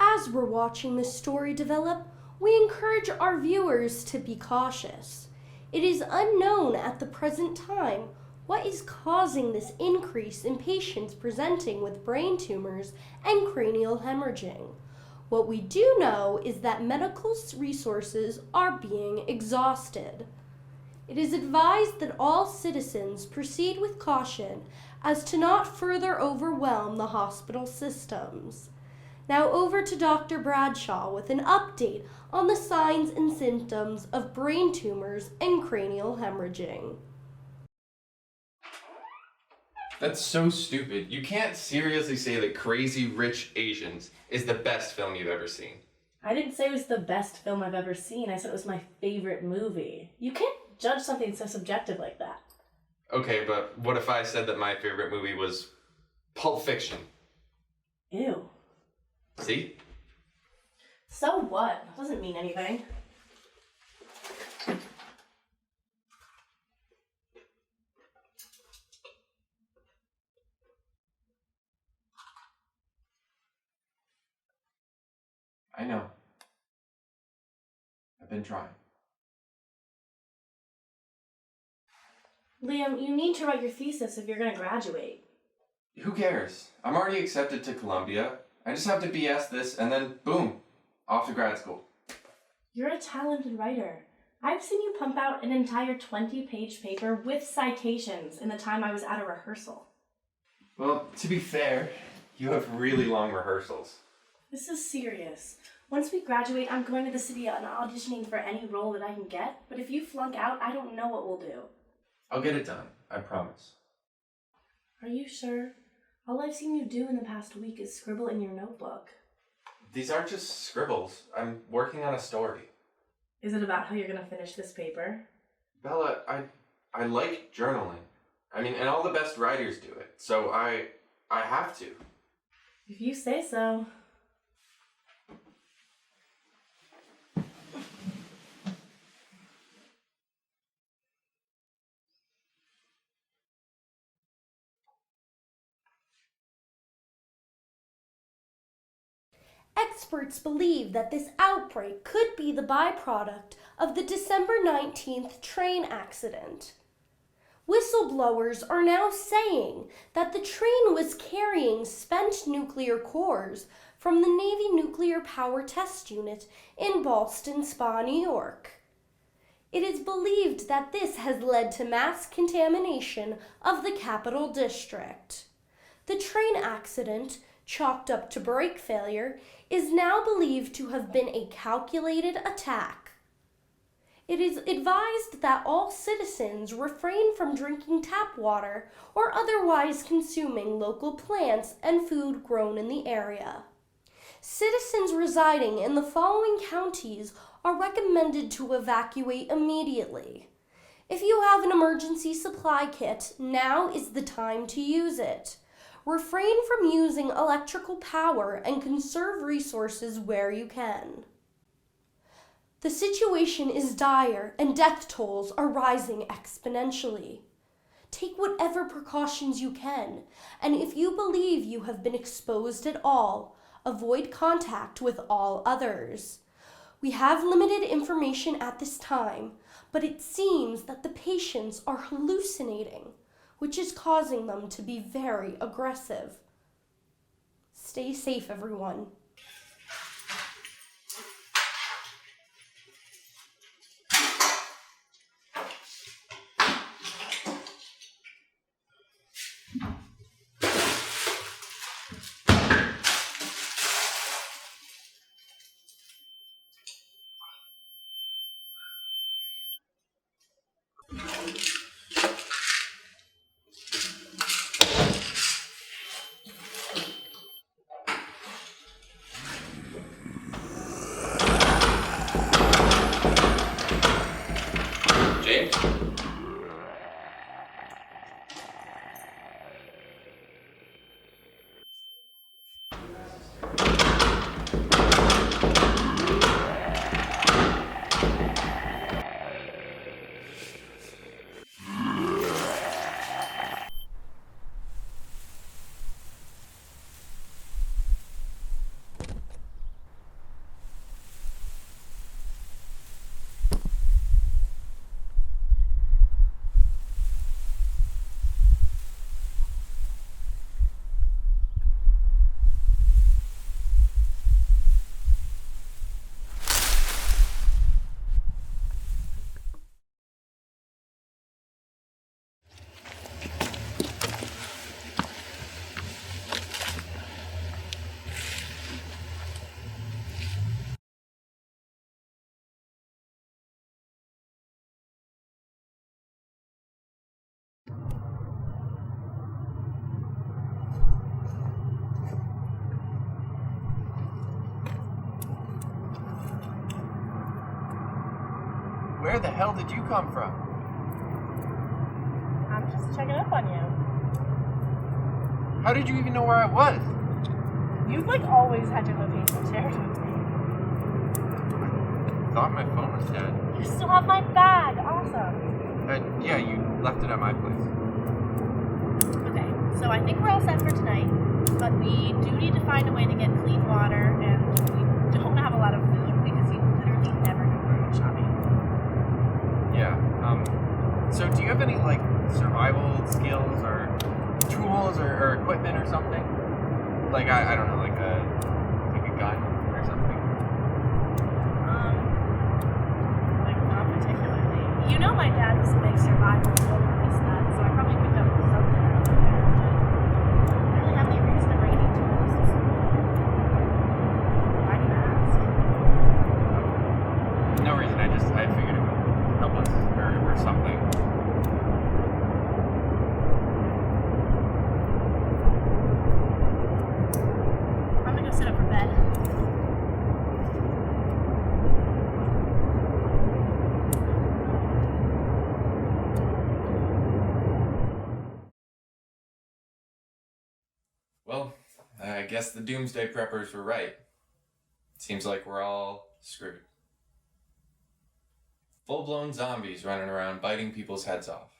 As we're watching this story develop, we encourage our viewers to be cautious. It is unknown at the present time what is causing this increase in patients presenting with brain tumors and cranial hemorrhaging. What we do know is that medical resources are being exhausted. It is advised that all citizens proceed with caution as to not further overwhelm the hospital systems. Now over to Dr. Bradshaw with an update on the signs and symptoms of brain tumors and cranial hemorrhaging. That's so stupid. You can't seriously say that Crazy Rich Asians is the best film you've ever seen. I didn't say it was the best film I've ever seen. I said it was my favorite movie. You can't judge something so subjective like that. Okay, but what if I said that my favorite movie was Pulp Fiction? Ew. See? So what? Doesn't mean anything. I know. I've been trying. Liam, you need to write your thesis if you're going to graduate. Who cares? I'm already accepted to Columbia. I just have to BS this and then boom, off to grad school. You're a talented writer. I've seen you pump out an entire 20-page paper with citations in the time I was at a rehearsal. Well, to be fair, you have really long rehearsals. This is serious. Once we graduate, I'm going to the city and auditioning for any role that I can get, but if you flunk out, I don't know what we'll do. I'll get it done, I promise. Are you sure? All I've seen you do in the past week is scribble in your notebook. These aren't just scribbles. I'm working on a story. Is it about how you're going to finish this paper? Bella, I like journaling. I mean, and all the best writers do it, so I have to. If you say so. Experts believe that this outbreak could be the byproduct of the December 19th train accident. Whistleblowers are now saying that the train was carrying spent nuclear cores from the Navy Nuclear Power Test Unit in Ballston Spa, New York. It is believed that this has led to mass contamination of the Capital District. The train accident, chalked up to brake failure, is now believed to have been a calculated attack. It is advised that all citizens refrain from drinking tap water or otherwise consuming local plants and food grown in the area. Citizens residing in the following counties are recommended to evacuate immediately. If you have an emergency supply kit, now is the time to use it. Refrain from using electrical power and conserve resources where you can. The situation is dire and death tolls are rising exponentially. Take whatever precautions you can, and if you believe you have been exposed at all, avoid contact with all others. We have limited information at this time, but it seems that the patients are hallucinating, which is causing them to be very aggressive. Stay safe, everyone. James? Where the hell did you come from? I'm just checking up on you. How did you even know where I was? You've like always had your location shared with me. I thought my phone was dead. You still have my bag. Awesome. Yeah, you left it at my place. Okay, so I think we're all set for tonight, but we do need to find a way to get clean water, and we don't have a lot of food because you literally never go grocery shopping. Yeah. So do you have any like survival skills or tools or equipment or something? Like I don't know, like a gun or something. Like not particularly. You know my dad was a big survival wilderness nut, so I probably picked up something around the garage. I don't really have any reason to bring any tools. Why do you ask? No reason. I figured it would help us or something. I'm gonna go sit up for bed. Well, I guess the doomsday preppers were right. Seems like we're all screwed. Full-blown zombies running around biting people's heads off.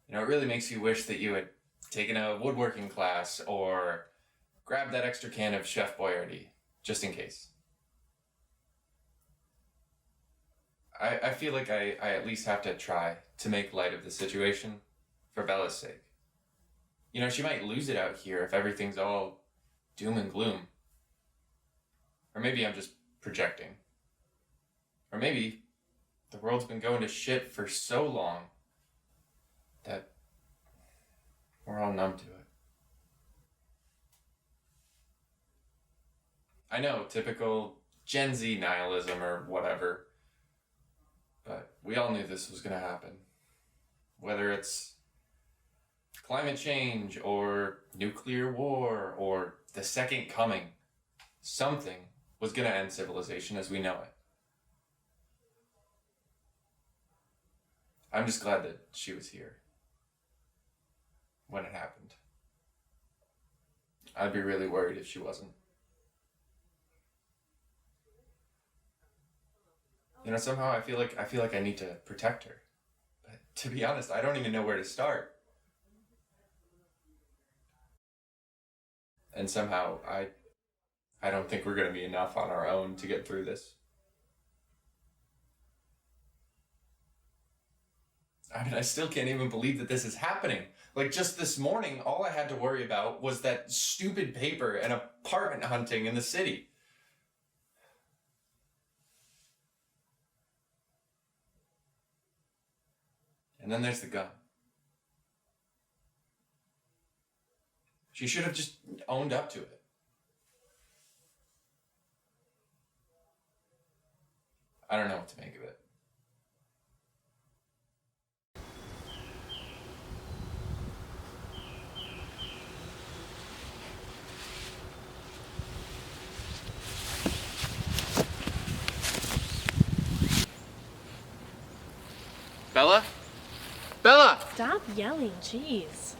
You know, it really makes you wish that you had taken a woodworking class or grabbed that extra can of Chef Boyardee, just in case. I feel like I at least have to try to make light of the situation for Bella's sake. You know, she might lose it out here if everything's all doom and gloom. Or maybe I'm just projecting. Or maybe the world's been going to shit for so long that we're all numb to it. I know, typical Gen Z nihilism or whatever. But we all knew this was going to happen. Whether it's climate change or nuclear war or the second coming, something was going to end civilization as we know it. I'm just glad that she was here when it happened. I'd be really worried if she wasn't. You know, somehow I feel like I need to protect her. But to be honest, I don't even know where to start. And somehow I don't think we're going to be enough on our own to get through this. I mean, I still can't even believe that this is happening. Like, just this morning, all I had to worry about was that stupid paper and apartment hunting in the city. And then there's the gun. She should have just owned up to it. I don't know what to make of it. Bella? Bella! Stop yelling, jeez.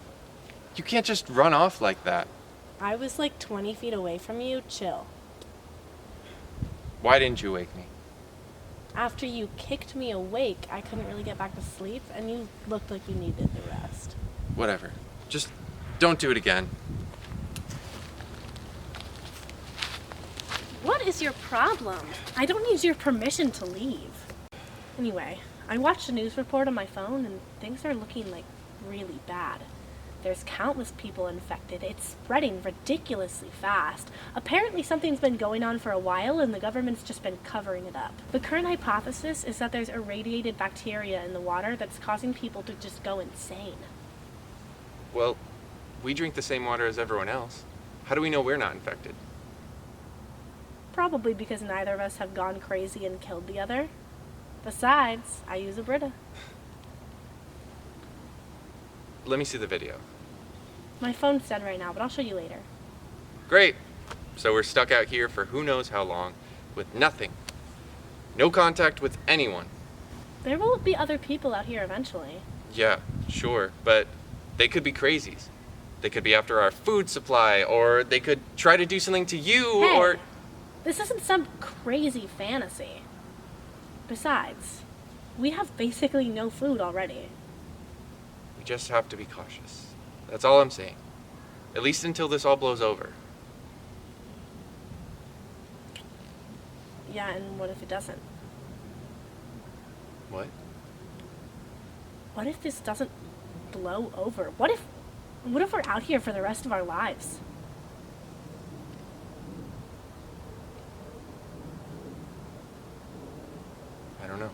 You can't just run off like that. I was like 20 feet away from you, chill. Why didn't you wake me? After you kicked me awake, I couldn't really get back to sleep, and you looked like you needed the rest. Whatever. Just don't do it again. What is your problem? I don't need your permission to leave. Anyway, I watched a news report on my phone, and things are looking like really bad. There's countless people infected. It's spreading ridiculously fast. Apparently something's been going on for a while and the government's just been covering it up. The current hypothesis is that there's irradiated bacteria in the water that's causing people to just go insane. Well, we drink the same water as everyone else. How do we know we're not infected? Probably because neither of us have gone crazy and killed the other. Besides, I use a Brita. Let me see the video. My phone's dead right now, but I'll show you later. Great. So we're stuck out here for who knows how long with nothing No contact with anyone. There will be other people out here eventually. Yeah, sure, but they could be crazies. They could be after our food supply, or they could try to do something to you, Hey, or... this isn't some crazy fantasy. Besides, we have basically no food already. We just have to be cautious. That's all I'm saying. At least until this all blows over. Yeah, and what if it doesn't? What? What if this doesn't blow over? What if we're out here for the rest of our lives? I don't know.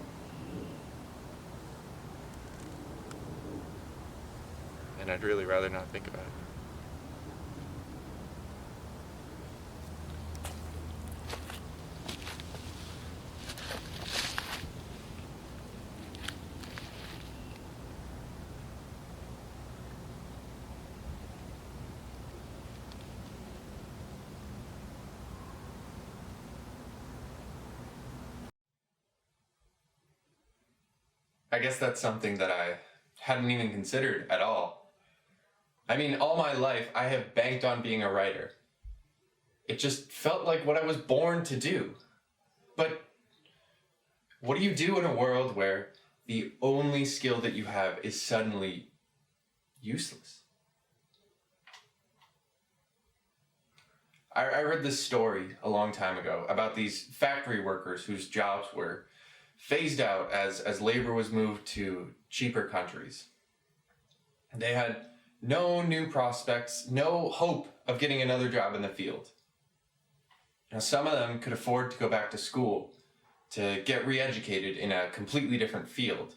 And I'd really rather not think about it. I guess that's something that I hadn't even considered at all. I mean, all my life I have banked on being a writer. It just felt like what I was born to do. But what do you do in a world where the only skill that you have is suddenly useless? I read this story a long time ago about these factory workers whose jobs were phased out as labor was moved to cheaper countries. They had no new prospects, no hope of getting another job in the field. Now, some of them could afford to go back to school to get re-educated in a completely different field.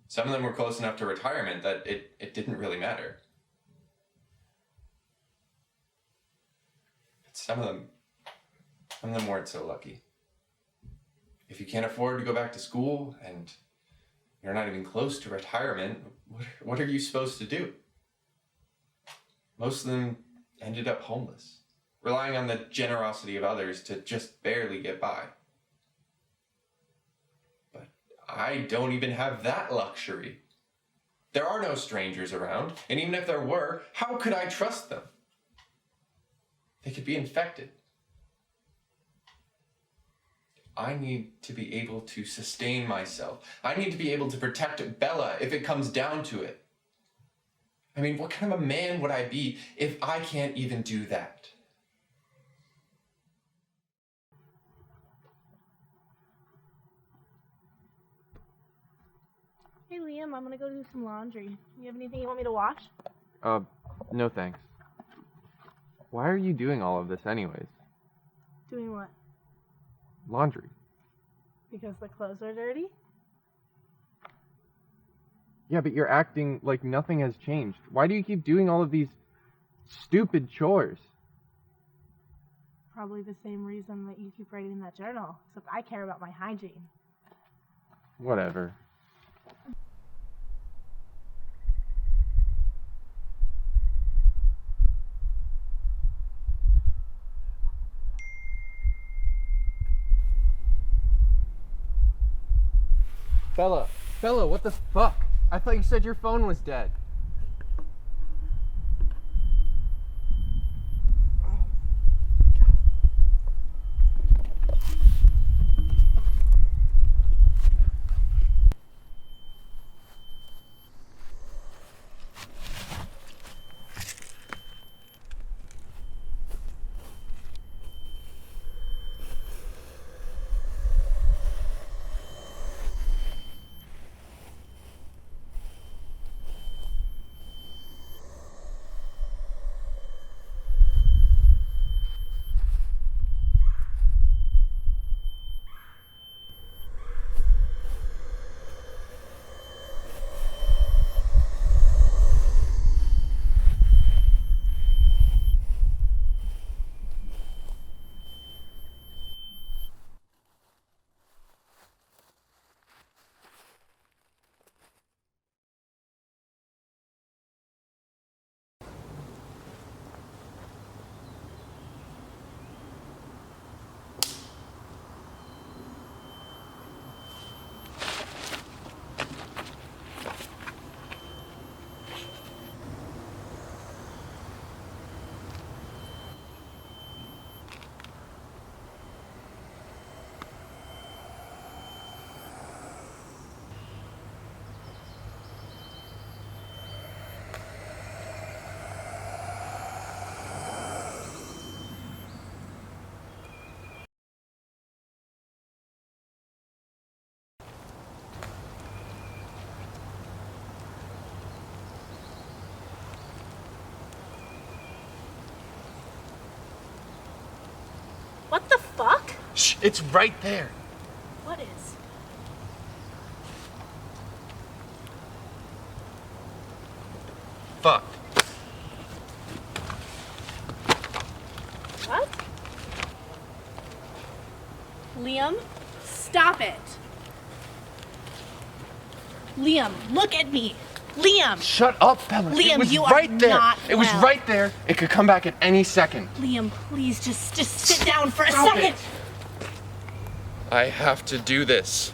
Some of them were close enough to retirement that it didn't really matter. But some of them weren't so lucky. If you can't afford to go back to school and you're not even close to retirement, what are you supposed to do? Most of them ended up homeless, relying on the generosity of others to just barely get by. But I don't even have that luxury. There are no strangers around, and even if there were, how could I trust them? They could be infected. I need to be able to sustain myself. I need to be able to protect Bella if it comes down to it. I mean, what kind of a man would I be if I can't even do that? Hey Liam, I'm gonna go do some laundry. You have anything you want me to wash? No thanks. Why are you doing all of this anyways? Doing what? Laundry. Because the clothes are dirty? Yeah, but you're acting like nothing has changed. Why do you keep doing all of these stupid chores? Probably the same reason that you keep writing that journal, except I care about my hygiene. Whatever. Bella, what the fuck? I thought you said your phone was dead. Shh, it's right there. What is? Fuck. What? Liam, stop it. Liam, look at me. Liam. Shut up, Bella. Liam, it was you are right there. not It was well. right there. It could come back at any second. Liam, please just sit down for a Stop second. it. I have to do this.